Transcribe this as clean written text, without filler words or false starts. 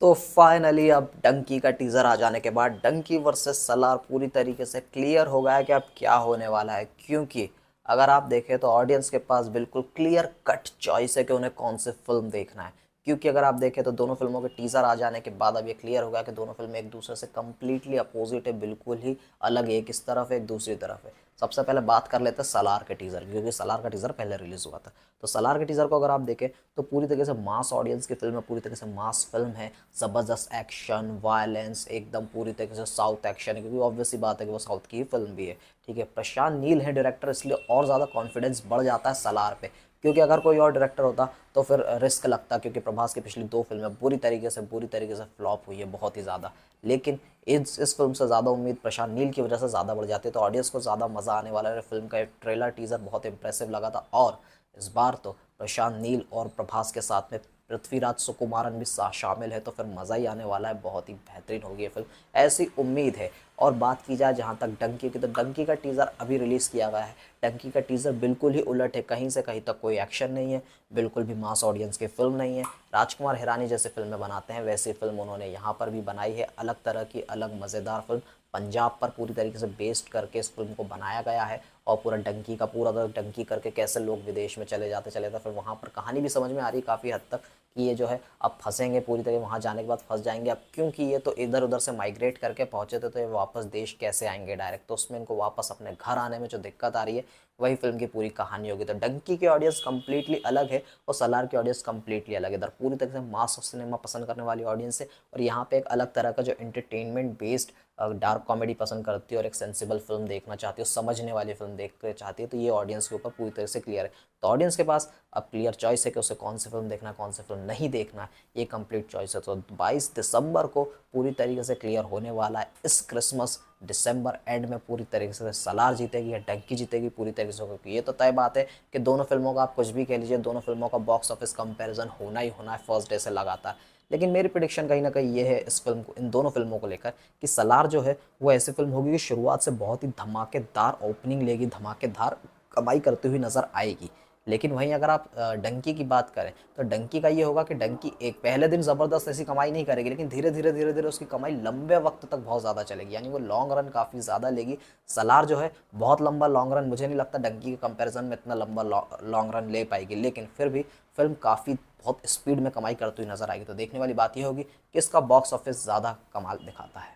तो फाइनली अब डंकी का टीजर आ जाने के बाद डंकी वर्सेस सलार पूरी तरीके से क्लियर हो गया है कि अब क्या होने वाला है। क्योंकि अगर आप देखें तो ऑडियंस के पास बिल्कुल क्लियर कट चॉइस है कि उन्हें कौन सी फिल्म देखना है। क्योंकि अगर आप देखें तो दोनों फिल्मों के टीजर आ जाने के बाद अब ये क्लियर हो गया कि दोनों फिल्में एक दूसरे से कम्प्लीटली अपोजिट है, बिल्कुल ही अलग, एक इस तरफ है एक दूसरी तरफ है। सबसे पहले बात कर लेते हैं सलार के टीजर की, क्योंकि सलार का टीजर पहले रिलीज हुआ था। तो सलार के टीजर को अगर आप देखें तो पूरी तरीके से मास ऑडियंस की फिल्म है, पूरी तरीके से मास फिल्म है। ज़बरदस्त एक्शन वायलेंस एकदम पूरी तरीके से साउथ एक्शन है, क्योंकि ऑब्वियस सी बात है कि वो साउथ की ही फिल्म भी है। ठीक है, प्रशांत नील है डायरेक्टर, इसलिए और ज़्यादा कॉन्फिडेंस बढ़ जाता है सलार पे। क्योंकि अगर कोई और डायरेक्टर होता तो फिर रिस्क लगता, क्योंकि प्रभास की पिछली दो फिल्में बुरी तरीके से फ्लॉप हुई है, बहुत ही ज़्यादा। लेकिन इस फिल्म से ज़्यादा उम्मीद प्रशांत नील की वजह से ज़्यादा बढ़ जाती है, तो ऑडियंस को ज़्यादा मज़ा आने वाला है। फिल्म का ट्रेलर टीज़र बहुत इंप्रेसिव लगा था, और इस बार तो प्रशांत नील और प्रभास के साथ में पृथ्वीराज सुकुमारन भी शामिल है, तो फिर मज़ा ही आने वाला है, बहुत ही बेहतरीन होगी ये फिल्म, ऐसी उम्मीद है। और बात की जाए जहाँ तक डंकी की, तो डंकी का टीज़र अभी रिलीज़ किया गया है। डंकी का टीज़र बिल्कुल ही उलट है, कहीं से कहीं तक कोई एक्शन नहीं है, बिल्कुल भी मास ऑडियंस की फिल्म नहीं है। राजकुमार हिरानी जैसे फिल्में बनाते हैं वैसी फिल्म उन्होंने यहाँ पर भी बनाई है, अलग तरह की अलग मज़ेदार फिल्म। पंजाब पर पूरी तरीके से बेस्ड करके इस फिल्म को बनाया गया है, और पूरा डंकी का पूरा डंकी करके कैसे लोग विदेश में चले जाते फिर वहाँ पर कहानी भी समझ में आ रही काफ़ी हद तक कि ये जो है अब फंसेंगे पूरी तरह, वहाँ जाने के बाद फंस जाएंगे। अब क्योंकि ये तो इधर उधर से माइग्रेट करके पहुँचे थे, तो ये वापस देश कैसे आएंगे डायरेक्ट, तो उसमें इनको वापस अपने घर आने में जो दिक्कत आ रही है वही फिल्म की पूरी कहानी होगी। तो डंकी की ऑडियंस कंप्लीटली अलग है और सलार की ऑडियंस कंप्लीटली अलग है। इधर पूरी तरह से मास सिनेमा पसंद करने वाली ऑडियंस है, और यहाँ पे एक अलग तरह का जो एंटरटेनमेंट बेस्ड डार्क कॉमेडी पसंद करती है और एक सेंसिबल फिल्म देखना चाहती है, समझने वाली फिल्म देखना चाहती है, तो ये ऑडियंस के ऊपर पूरी तरह से क्लियर है। तो ऑडियंस के पास अब क्लियर चॉइस है कि उसे कौन सी फिल्म देखना है, कौन सी फिल्म नहीं देखना है, ये कंप्लीट चॉइस है। तो 22 दिसंबर को पूरी तरीके से क्लियर होने वाला है। इस क्रिसमस दिसंबर एंड में पूरी तरीके से सलार जीतेगी या डंकी जीतेगी, पूरी तरीके से, क्योंकि ये तो तय बात है कि दोनों फिल्मों का आप कुछ भी कह लीजिए, दोनों फिल्मों का बॉक्स ऑफिस कंपैरिजन होना ही होना है फर्स्ट डे से लगातार। लेकिन मेरी प्रिडिक्शन कहीं ना कहीं ये है इस फिल्म को, इन दोनों फिल्मों को लेकर, कि सलार जो है वो ऐसी फिल्म होगी कि शुरुआत से बहुत ही धमाकेदार ओपनिंग लेगी, धमाकेदार कमाई करती हुई नजर आएगी। लेकिन वहीं अगर आप डंकी की बात करें तो डंकी का ये होगा कि डंकी एक पहले दिन ज़बरदस्त ऐसी कमाई नहीं करेगी, लेकिन धीरे धीरे उसकी कमाई लंबे वक्त तक बहुत ज़्यादा चलेगी, यानी वो लॉन्ग रन काफ़ी ज़्यादा लेगी। सलार जो है बहुत लंबा लॉन्ग रन मुझे नहीं लगता डंकी के कंपैरिजन में इतना लंबा लॉन्ग रन ले पाएगी, लेकिन फिर भी फिल्म काफ़ी बहुत स्पीड में कमाई करती हुई नजर आएगी। तो देखने वाली बात यह होगी कि इसका बॉक्स ऑफिस ज़्यादा कमाल दिखाता है।